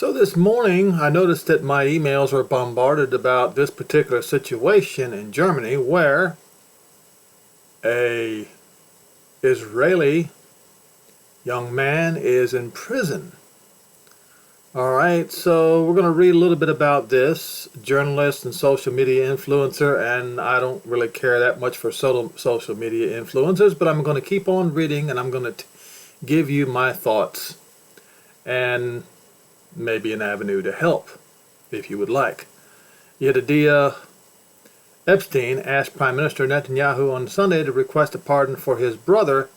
So this morning I noticed that my emails were bombarded about this particular situation in Germany where a Israeli young man is in prison. Alright, so we're going to read a little bit about this journalist and social media influencer, and I don't really care that much for social media influencers, but I'm going to keep on reading and I'm going to give you my thoughts and maybe an avenue to help if you would like. Yedidia Epstein asked Prime Minister Netanyahu on Sunday to request a pardon for his brother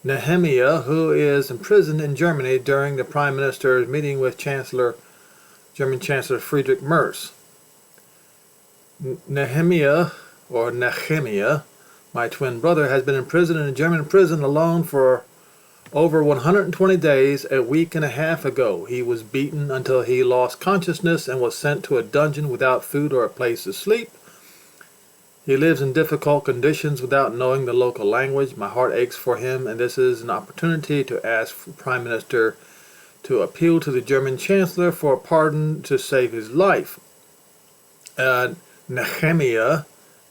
Nehemiah, who is imprisoned in Germany during the Prime Minister's meeting with German Chancellor Friedrich Merz. Nehemiah, my twin brother, has been imprisoned in a German prison alone for over 120 days. A week and a half ago, he was beaten until he lost consciousness and was sent to a dungeon without food or a place to sleep. He lives in difficult conditions without knowing the local language. My heart aches for him, and this is an opportunity to ask the Prime Minister to appeal to the German Chancellor for a pardon to save his life. Nehemiah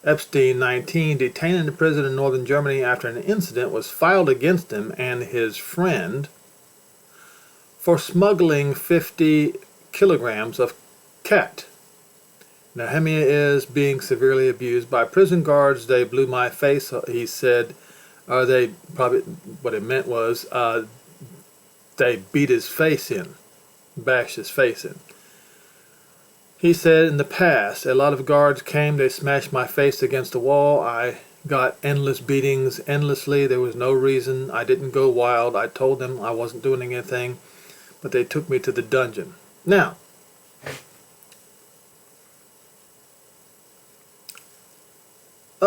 Epstein, 19, detained in the prison in northern Germany after an incident was filed against him and his friend for smuggling 50 kilograms of cat. Nehemiah is being severely abused by prison guards. They blew my face, he said. What it meant was they beat his face in, bashed his face in. He said, in the past, a lot of guards came, they smashed my face against the wall. I got endless beatings, endlessly. There was no reason. I didn't go wild. I told them I wasn't doing anything, but they took me to the dungeon. Now,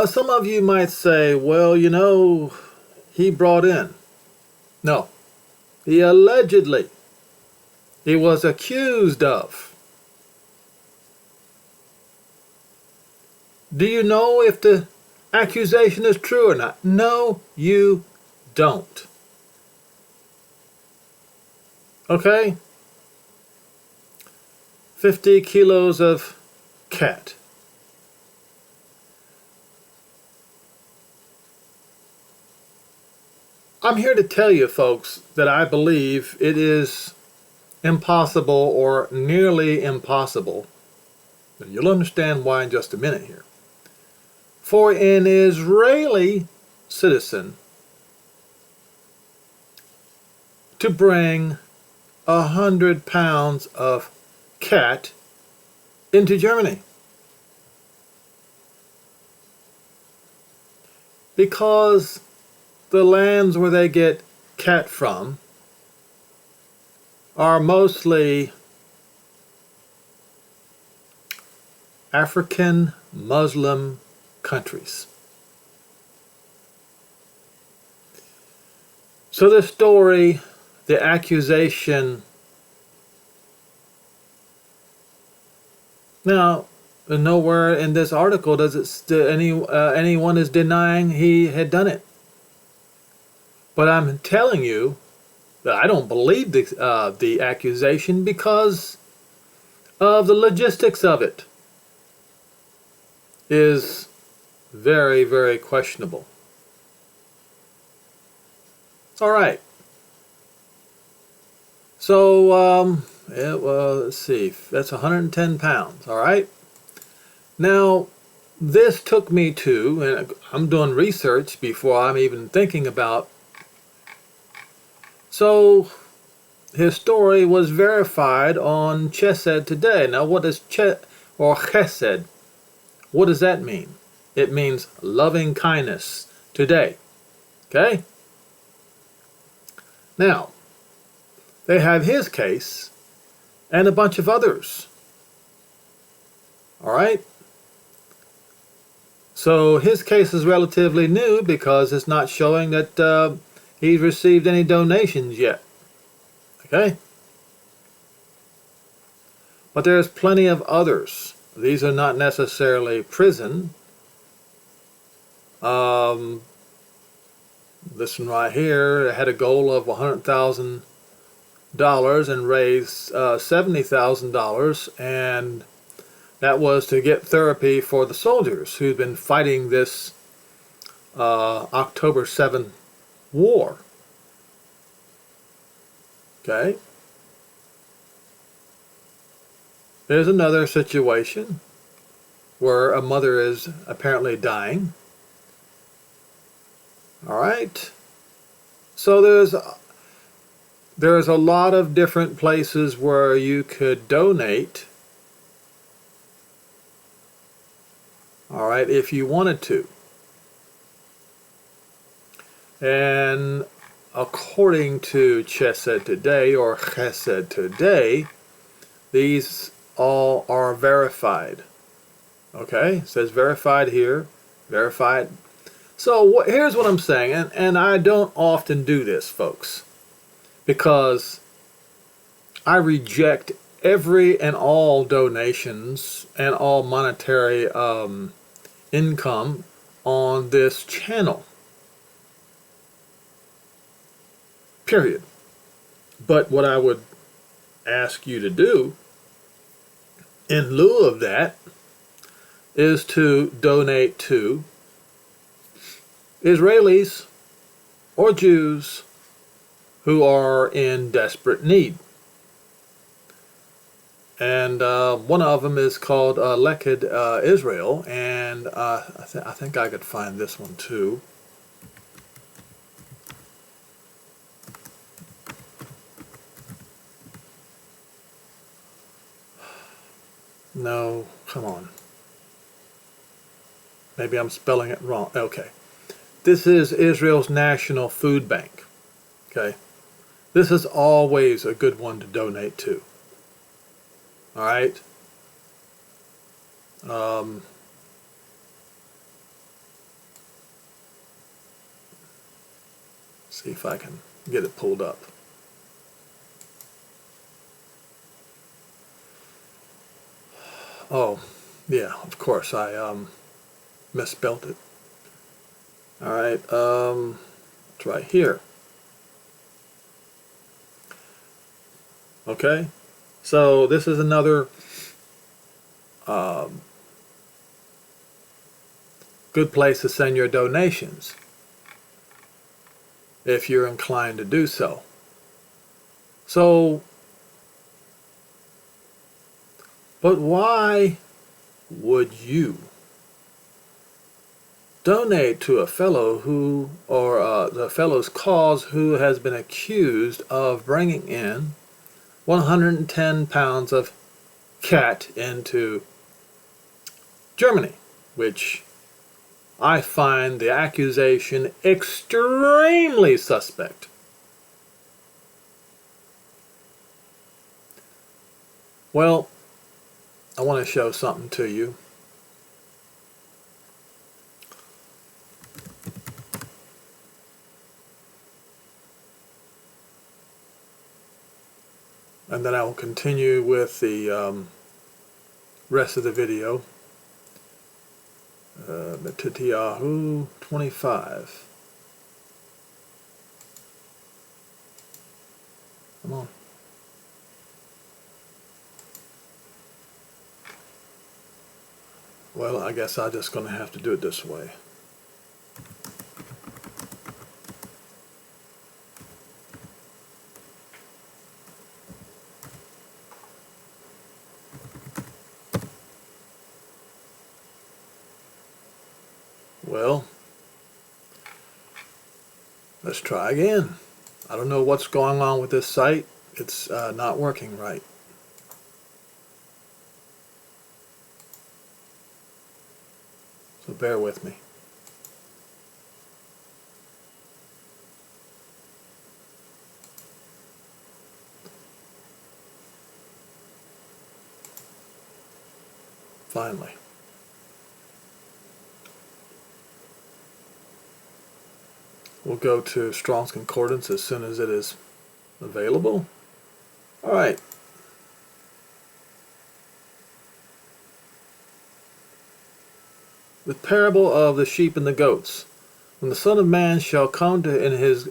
some of you might say, well, you know, he brought in. No, he allegedly, he was accused of. Do you know if the accusation is true or not? No, you don't. Okay? 50 kilos of cat. I'm here to tell you, folks, that I believe it is impossible or nearly impossible, and you'll understand why in just a minute here, for an Israeli citizen to bring 100 pounds of cat into Germany. Because the lands where they get cat from are mostly African Muslim countries. So the story, the accusation, now nowhere in this article does it anyone is denying he had done it. But I'm telling you that I don't believe the accusation because of the logistics of it is very, very questionable. All right. So, let's see. That's 110 pounds. All right. Now, this took me to, and I'm doing research before I'm even thinking about. So, his story was verified on Chesed today. Now, what is Chesed? What does that mean? It means loving kindness today. Okay? Now, they have his case and a bunch of others. All right? So his case is relatively new because it's not showing that he's received any donations yet. Okay? But there's plenty of others. These are not necessarily prison. This one right here had a goal of 100,000 and raised $70,000, and that was to get therapy for the soldiers who'd been fighting this October 7th war. Okay? There's another situation where a mother is apparently dying. All right? So there's a lot of different places where you could donate, all right, if you wanted to. And according to Chesed Today, or Chesed Today, these all are verified. Okay, it says verified here, verified. So here's what I'm saying, and I don't often do this, folks, because I reject every and all donations and all monetary income on this channel. Period. But what I would ask you to do in lieu of that is to donate to Israelis or Jews who are in desperate need. And one of them is called Leked Israel, and I think I could find this one too. No, come on. Maybe I'm spelling it wrong. Okay. This is Israel's National Food Bank. Okay. This is always a good one to donate to. All right. See if I can get it pulled up. Oh, yeah, of course, I misspelled it. All right, it's right here. Okay, so this is another good place to send your donations if you're inclined to do so. So, but why would you donate to a fellow who, or the fellow's cause who has been accused of bringing in 110 pounds of cat into Germany, which I find the accusation extremely suspect. Well, I want to show something to you. And then I will continue with the rest of the video. Netanyahu 25. Come on. Well, I guess I'm just going to have to do it this way. Well, let's try again. I don't know what's going on with this site. It's not working right. So bear with me. Finally. We'll go to Strong's Concordance as soon as it is available. All right. The parable of the sheep and the goats. When the Son of Man shall come in his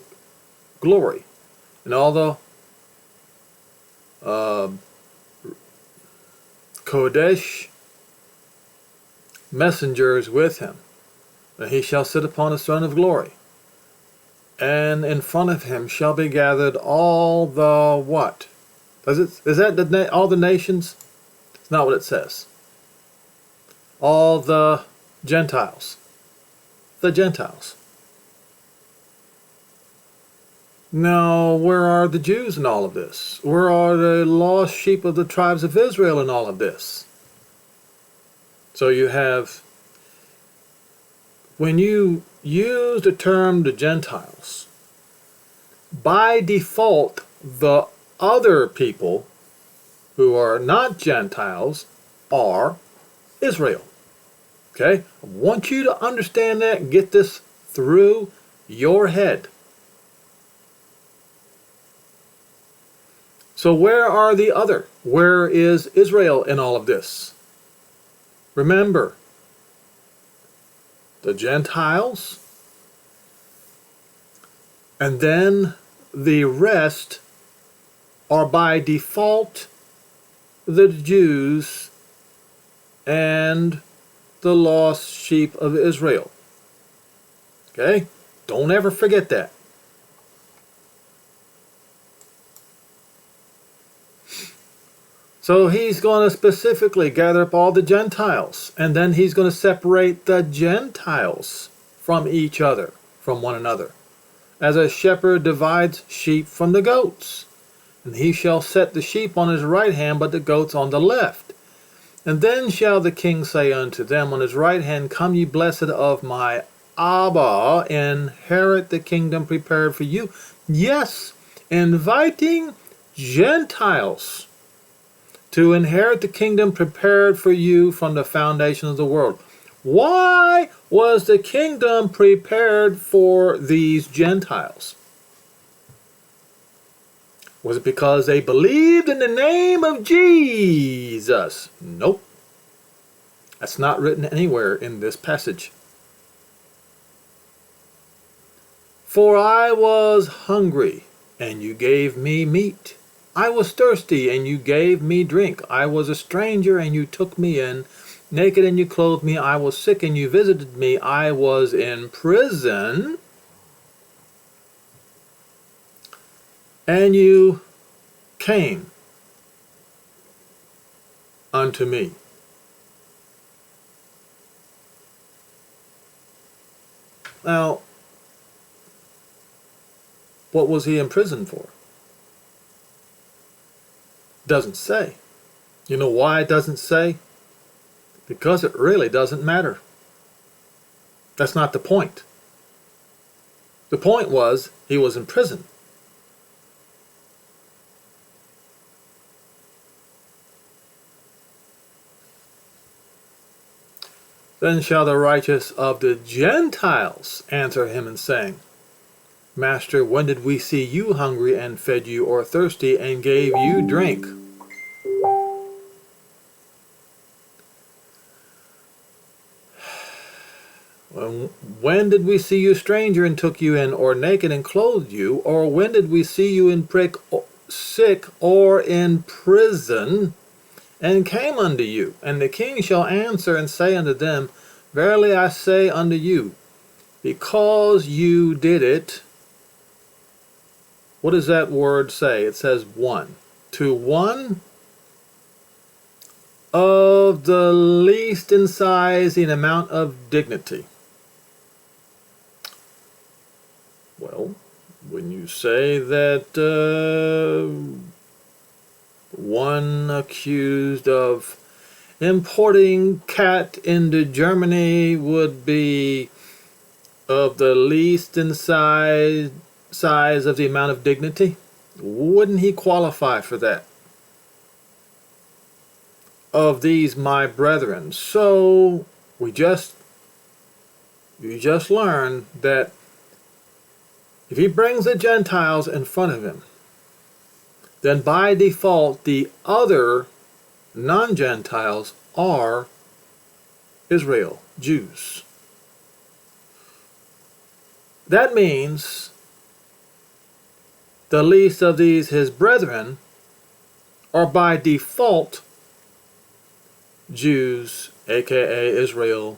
glory, and all the uh, Kodesh messengers with him. And he shall sit upon his throne of glory. And in front of him shall be gathered all the what? Is that all the nations? It's not what it says. All the Gentiles. The Gentiles. Now, where are the Jews in all of this? Where are the lost sheep of the tribes of Israel in all of this? So you have, when you use the term the Gentiles, by default, the other people who are not Gentiles are Israel. Okay? I want you to understand that and get this through your head. So where are the other? Where is Israel in all of this? Remember, the Gentiles, and then the rest are by default the Jews and the lost sheep of Israel. Okay? Don't ever forget that. So he's going to specifically gather up all the Gentiles, and then he's going to separate the Gentiles from each other, from one another, as a shepherd divides sheep from the goats. And he shall set the sheep on his right hand, but the goats on the left. And then shall the king say unto them on his right hand, Come ye blessed of my Abba, inherit the kingdom prepared for you. Yes, inviting Gentiles to inherit the kingdom prepared for you from the foundation of the world. Why was the kingdom prepared for these Gentiles? Was it because they believed in the name of Jesus? Nope. That's not written anywhere in this passage. For I was hungry, and you gave me meat. I was thirsty, and you gave me drink. I was a stranger, and you took me in. Naked, and you clothed me. I was sick, and you visited me. I was in prison, and you came unto me. Now, what was he in prison for? Doesn't say. You know why it doesn't say? Because it really doesn't matter. That's not the point. The point was he was in prison. Then shall the righteous of the Gentiles answer him and saying, Master, when did we see you hungry and fed you, or thirsty and gave you drink? When did we see you a stranger and took you in, or naked and clothed you? Or when did we see you in sick or in prison and came unto you? And the king shall answer and say unto them, Verily I say unto you, because you did it. What does that word say? It says one. To one of the least in size in amount of dignity. Well, when you say that one accused of importing cat into Germany would be of the least in size of the amount of dignity, wouldn't he qualify for that? Of these my brethren. So you just learned that if he brings the Gentiles in front of him, then by default the other non-Gentiles are Israel, Jews. That means the least of these his brethren are by default Jews, aka Israel,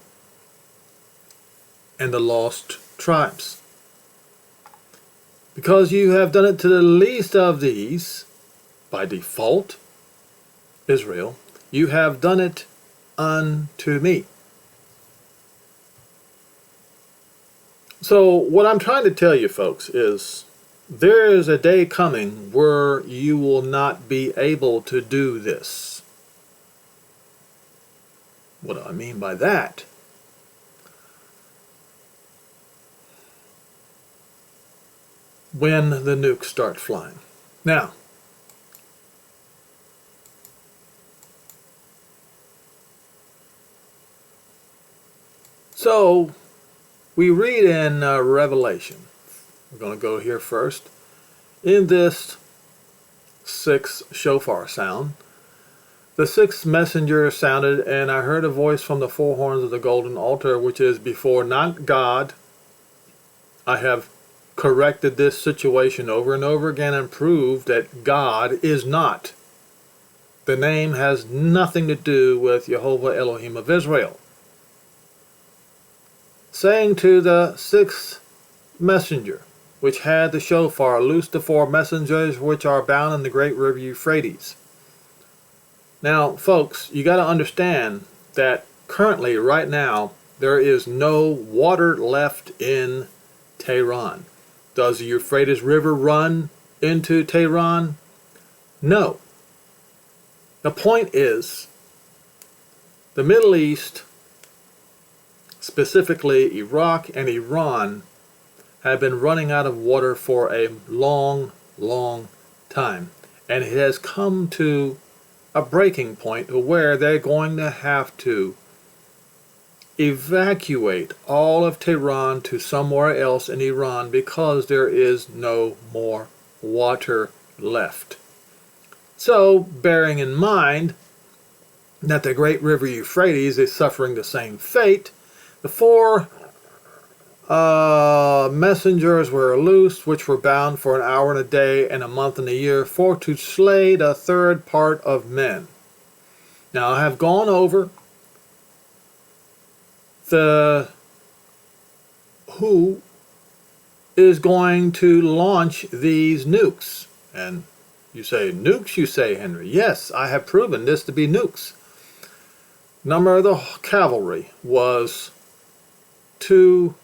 and the lost tribes. Because you have done it to the least of these, by default, Israel, you have done it unto me. So what I'm trying to tell you folks is there is a day coming where you will not be able to do this. What do I mean by that? When the nukes start flying. Now, so we read in Revelation. We're going to go here first. In this sixth shofar sound, the sixth messenger sounded, and I heard a voice from the four horns of the golden altar, which is before not God. I have corrected this situation over and over again and proved that God is not. The name has nothing to do with Jehovah Elohim of Israel. Saying to the sixth messenger, which had the shofar, loose the four messengers which are bound in the great river Euphrates. Now, folks, you got to understand that currently, right now, there is no water left in Tehran. Does the Euphrates River run into Tehran? No. The point is, the Middle East, specifically Iraq and Iran, have been running out of water for a long, long time. And it has come to a breaking point where they're going to have to evacuate all of Tehran to somewhere else in Iran because there is no more water left. So, bearing in mind that the great river Euphrates is suffering the same fate, the four messengers were loosed, which were bound for an hour and a day and a month and a year, for to slay the third part of men. Now I have gone over who is going to launch these nukes. And you say, nukes, you say, Henry. Yes, I have proven this to be nukes. Number of the cavalry was 10,000,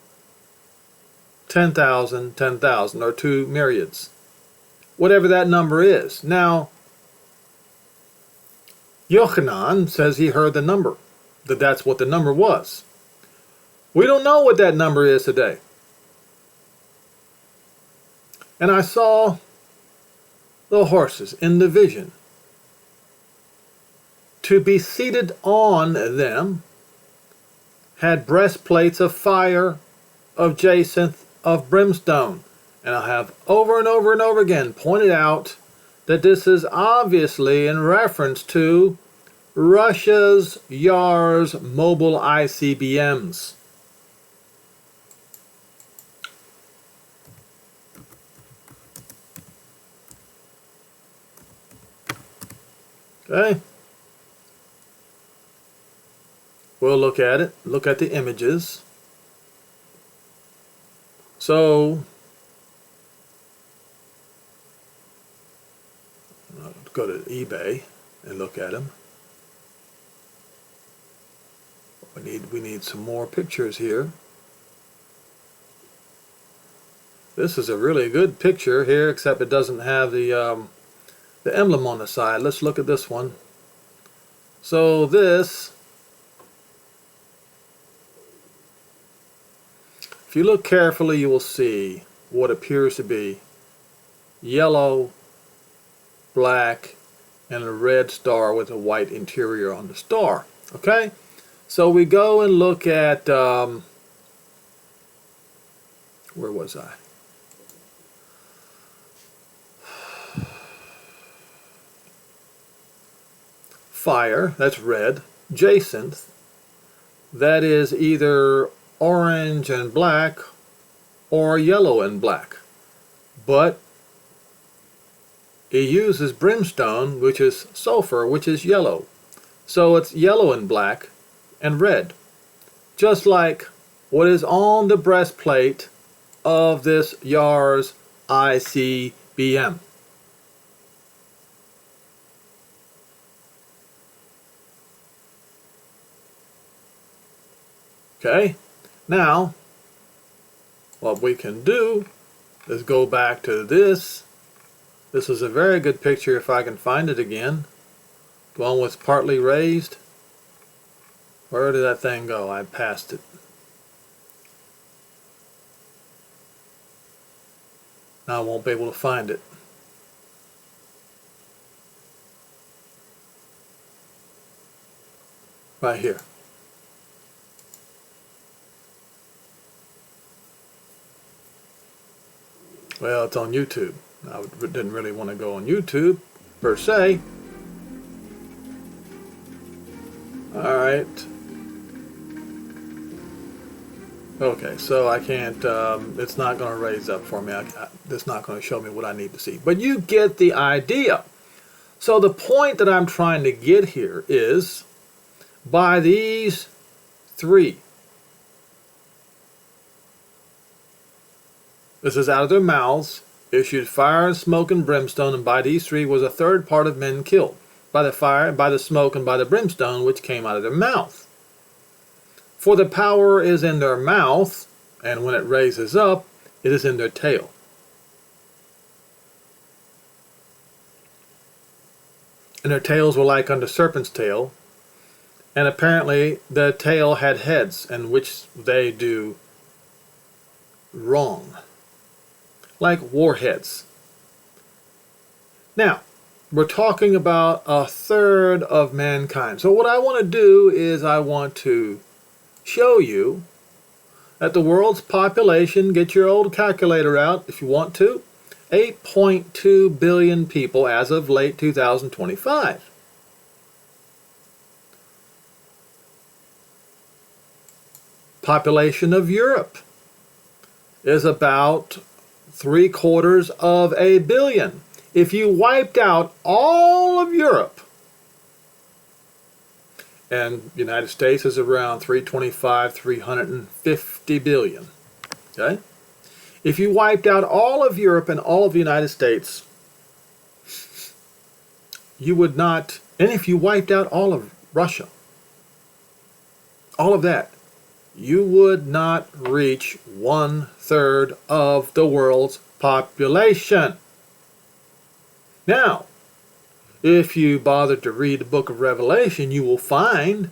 or 2 myriads. Whatever that number is. Now, Yochanan says he heard the number, that that's what the number was. We don't know what that number is today. And I saw the horses in the vision. To be seated on them had breastplates of fire, of jacinth, of brimstone. And I have over and over and over again pointed out that this is obviously in reference to Russia's Yars mobile ICBMs. Okay. We'll look at it, look at the images. So, I'll go to eBay and look at them. We need some more pictures here. This is a really good picture here, except it doesn't have the emblem on the side. Let's look at this one. So this, if you look carefully, you will see what appears to be yellow, black, and a red star with a white interior on the star. Okay? So we go and look at, where was I? Fire, that's red. Jacinth, that is either orange and black or yellow and black. But He uses brimstone, which is sulfur, which is yellow. So it's yellow and black and red. Just like what is on the breastplate of this Yars ICBM. Okay, now what we can do is go back to this. This is a very good picture if I can find it again. The one was partly raised. Where did that thing go? I passed it. Now I won't be able to find it. Right here. Well, it's on YouTube. I didn't really want to go on YouTube, per se. Alright. Okay, so I can't, it's not going to raise up for me. It's not going to show me what I need to see. But you get the idea. So the point that I'm trying to get here is, by these three, this is out of their mouths, issued fire and smoke and brimstone, and by these three was a third part of men killed, by the fire, by the smoke, and by the brimstone which came out of their mouth. For the power is in their mouth, and when it raises up, it is in their tail. And their tails were like unto serpent's tail, and apparently the tail had heads, and which they do wrong. Like warheads. Now, we're talking about a third of mankind. So what I want to do is I want to show you that the world's population, get your old calculator out if you want to, 8.2 billion people as of late 2025. Population of Europe is about 750 million. If you wiped out all of Europe, and the United States is around 325, 350 billion. Okay? If you wiped out all of Europe and all of the United States, you would not, and if you wiped out all of Russia, all of that, you would not reach 1/3 of the world's population. Now, if you bother to read the book of Revelation, you will find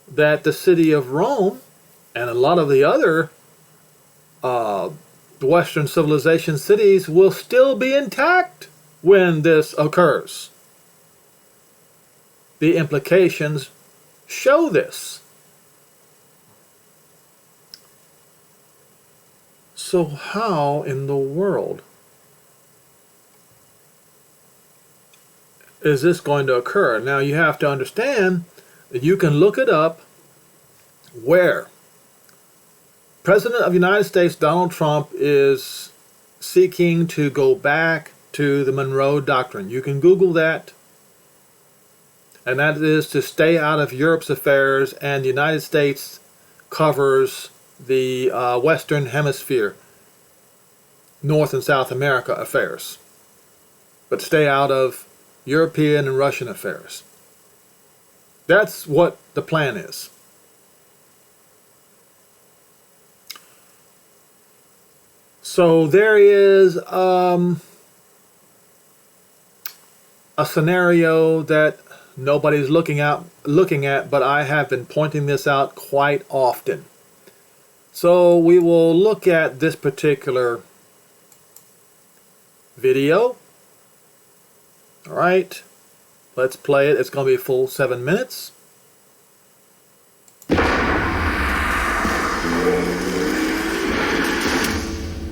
that the city of Rome and a lot of the other Western civilization cities will still be intact when this occurs. The implications show this. So how in the world is this going to occur? Now you have to understand that you can look it up where President of the United States Donald Trump is seeking to go back to the Monroe Doctrine. You can Google that. And that is to stay out of Europe's affairs, and the United States covers the Western Hemisphere, North and South America affairs, but stay out of European and Russian affairs. That's what the plan is. So there is a scenario that nobody's looking at, but I have been pointing this out quite often. So we will look at this particular video. All right, let's play it. It's going to be a full 7 minutes.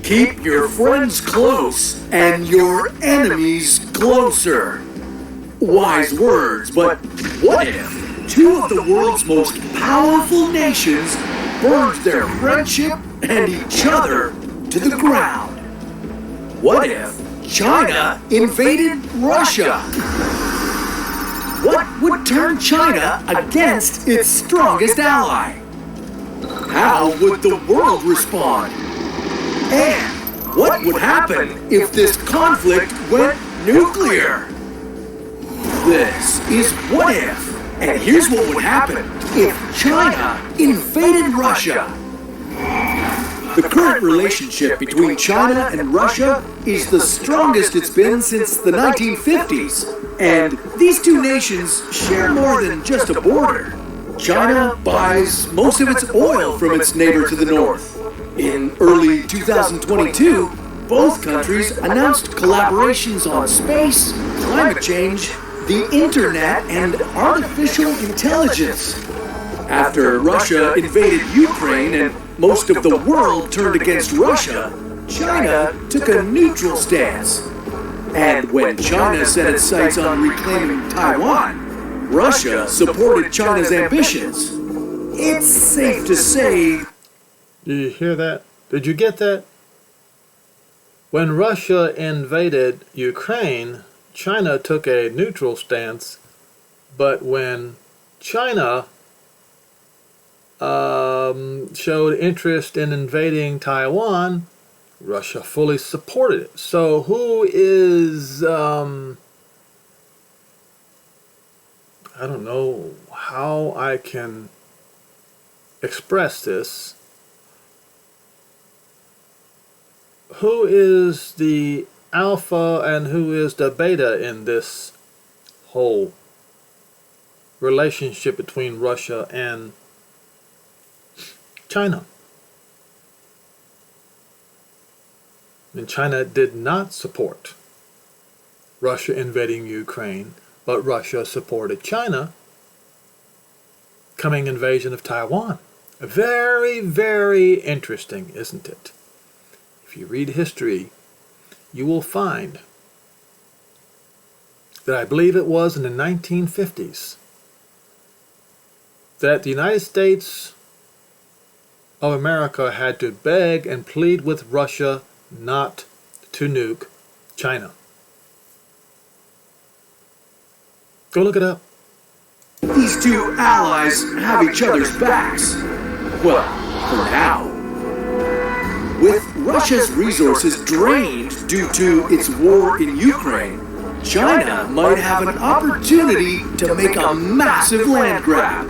Keep your friends close and your enemies closer. Wise words, but what if two of the world's most powerful nations burned their friendship and each other to the ground? What if China invaded Russia. What would turn China against its strongest ally? How would the world respond? And what would happen if this conflict went nuclear? This is What If, and here's what would happen if China invaded Russia. The current relationship between China and Russia is the strongest it's been since the 1950s. And these two nations share more than just a border. China buys most of its oil from its neighbor to the north. In early 2022, both countries announced collaborations on space, climate change, the internet, and artificial intelligence. After Russia invaded Ukraine and most of the world turned against Russia, China took a neutral stance. And when China set its sights on reclaiming Taiwan, Russia supported China's ambitions. It's safe to say... Did you hear that? Did you get that? When Russia invaded Ukraine, China took a neutral stance, but when China showed interest in invading Taiwan, Russia fully supported it. So who is, I don't know how I can express this. Who is the alpha and who is the beta in this whole relationship between Russia and China? And China did not support Russia invading Ukraine, but Russia supported China coming invasion of Taiwan. Very, very interesting, isn't it? If you read history, you will find that I believe it was in the 1950s that the United States of America had to beg and plead with Russia not to nuke China. Go look it up. These two allies have each other's backs. Well, for now. With Russia's resources drained due to its war in Ukraine, China might have an opportunity to make a massive land grab.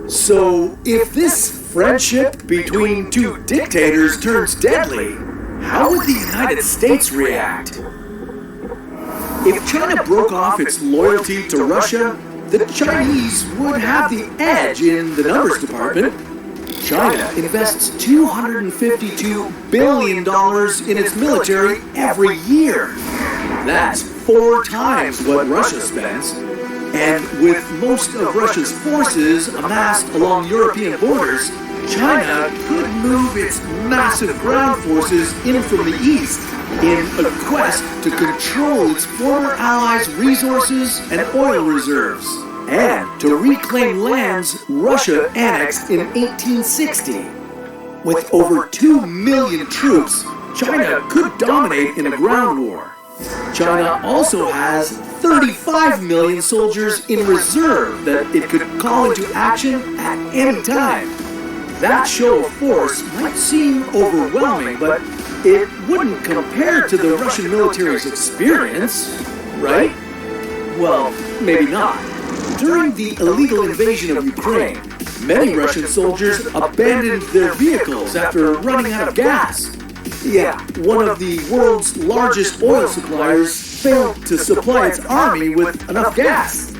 So, if this friendship between two dictators turns deadly, how would the United States react? If China broke off its loyalty to Russia, the Chinese would have the edge in the numbers department. China invests $252 billion in its military every year. That's 4 times what Russia spends. And with most of Russia's forces amassed along European borders, China could move its massive ground forces in from the east in a quest to control its former allies' resources and oil reserves, and to reclaim lands Russia annexed in 1860. With over 2 million troops, China could dominate in a ground war. China also has 35 million soldiers in reserve that it could call into action at any time. That show of force might seem overwhelming, but it wouldn't compare to the Russian military's experience, right? Well, maybe not. During the illegal invasion of Ukraine, many Russian soldiers abandoned their vehicles after running out of gas. Yeah, one of the world's largest oil suppliers failed to supply its army with enough gas.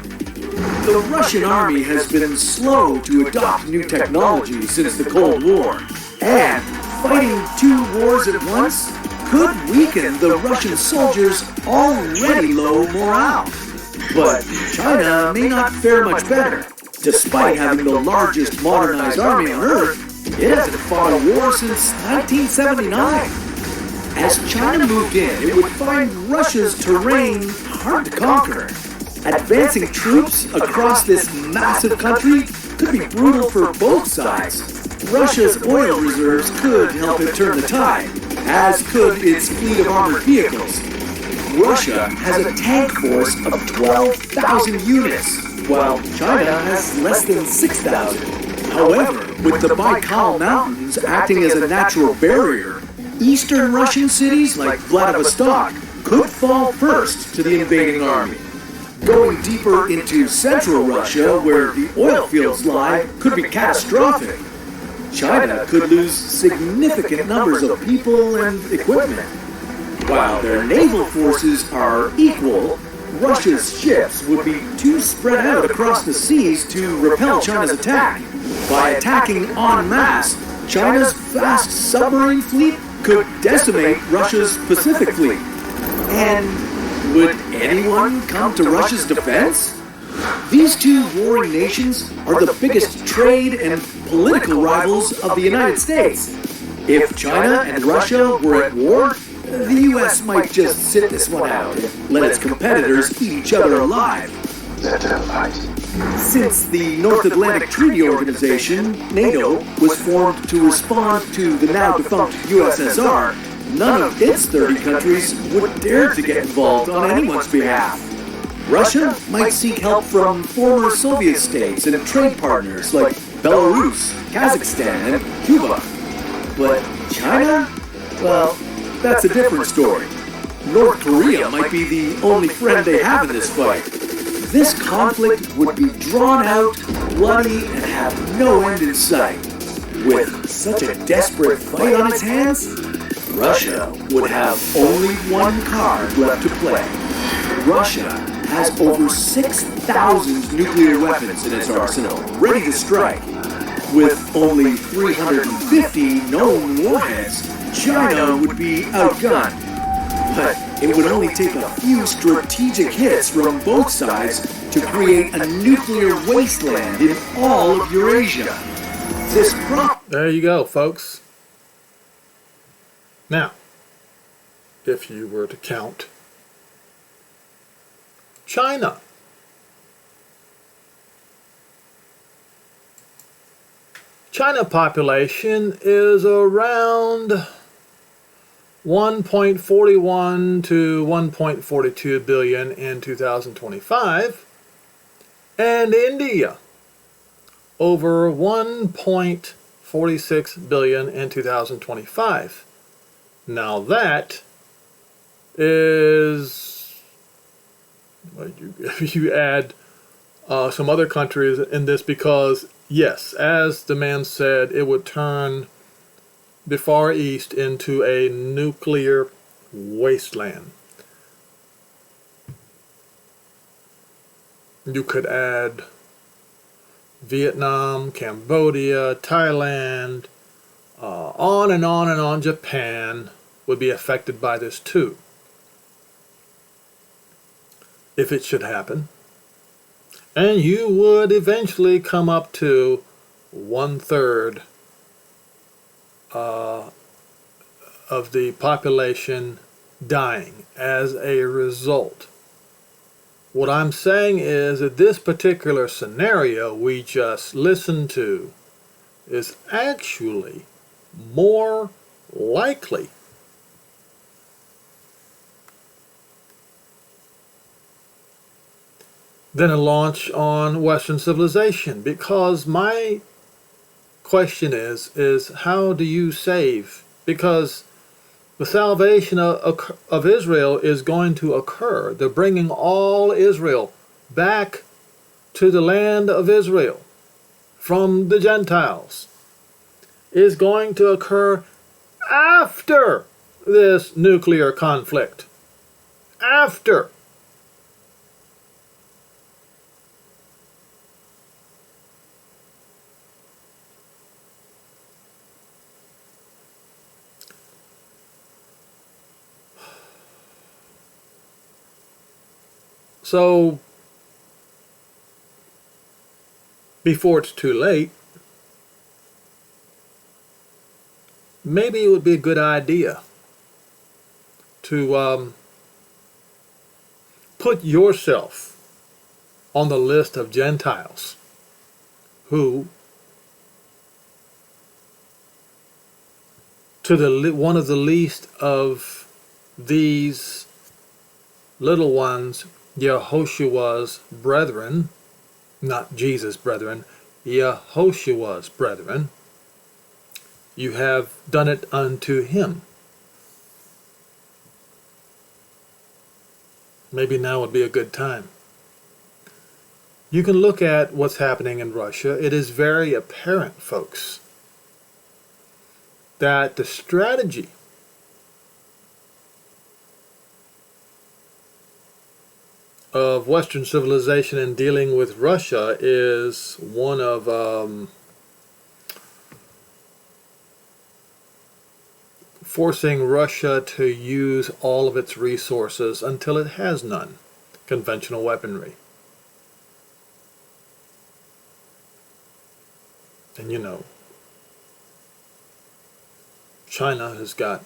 The Russian army has been slow to adopt new technology since the Cold War, and fighting 2 wars at once could weaken the Russian soldiers' already low morale. But China may not fare much better. Despite having the largest modernized army on Earth, it hasn't fought a war since 1979. As China moved in, it would find Russia's terrain hard to conquer. Advancing troops across this massive country could be brutal for both sides. Russia's oil reserves could help it turn the tide, as could its fleet of armored vehicles. Russia has a tank force of 12,000 units, while China has less than 6,000. However, with the Baikal Mountains acting as a natural barrier, eastern Russian cities like Vladivostok could fall first to the invading army. Going deeper into central Russia, where the oil fields lie, could be catastrophic. China could lose significant numbers of people and equipment. While their naval forces are equal, Russia's ships would be too spread out across the seas to repel China's attack. By attacking en masse, China's vast submarine fleet could decimate Russia's Pacific fleet. And would anyone come to Russia's defense? These two warring nations are the biggest trade and political rivals of the United States. If China and Russia were at war, the U.S. might just sit this one out and let its competitors eat each other alive. Since the North Atlantic Treaty Organization, NATO, was formed to respond to the now-defunct USSR, none of its 30 countries would dare to get involved on anyone's behalf. Russia might seek help from former Soviet states and trade partners like Belarus, Kazakhstan, and Cuba. But China? Well, that's a different story. North Korea might be the only friend they have in this fight. This conflict would be drawn out, bloody, and have no end in sight. With such a desperate fight on its hands, Russia would have only one card left to play. Russia has over 6,000 nuclear weapons in its arsenal, ready to strike. With only 350 known warheads, China would be outgunned. But it would only take a few strategic hits from both sides to create a nuclear wasteland in all of Eurasia. There you go, folks. Now, if you were to count China, China population is around 1.41 to 1.42 billion in 2025, and India over 1.46 billion in 2025. Now that is, you add some other countries in this, because yes, as the man said, it would turn the Far East into a nuclear wasteland. You could add Vietnam, Cambodia, Thailand, on and on and on. Japan would be affected by this too, if it should happen. And you would eventually come up to 1/3 of the population dying as a result. What I'm saying is that this particular scenario we just listened to is actually more likely than a launch on Western civilization, because my question is how do you save? Because the salvation of Israel is going to occur. They're bringing all Israel back to the land of Israel from the Gentiles. Is going to occur after this nuclear conflict. After. So, before it's too late, maybe it would be a good idea to put yourself on the list of Gentiles who, to one of the least of these little ones, Yehoshua's brethren, not Jesus' brethren, Yehoshua's brethren, you have done it unto him. Maybe now would be a good time. You can look at what's happening in Russia. It is very apparent, folks, that the strategy of Western civilization in dealing with Russia is one of forcing Russia to use all of its resources until it has none, conventional weaponry. And you know, China has got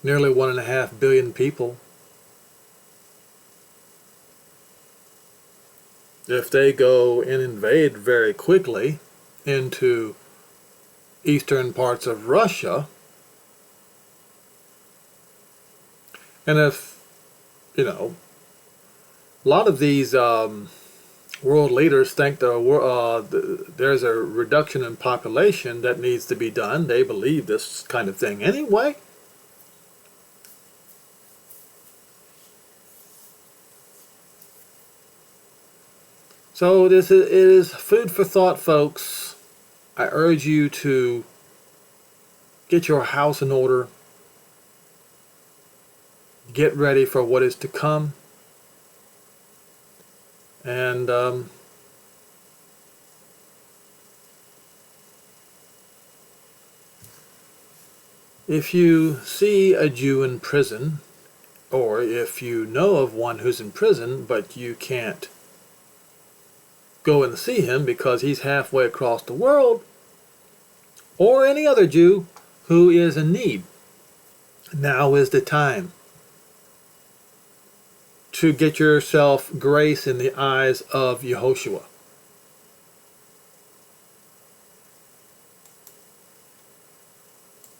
nearly 1.5 billion people. If they go and invade very quickly into eastern parts of Russia, and if, you know, a lot of these world leaders think there's a reduction in population that needs to be done. They believe this kind of thing anyway. So it is food for thought, folks. I urge you to get your house in order. Get ready for what is to come. And if you see a Jew in prison, or if you know of one who's in prison, but you can't go and see him because he's halfway across the world, or any other Jew who is in need, now is the time to get yourself grace in the eyes of Yehoshua.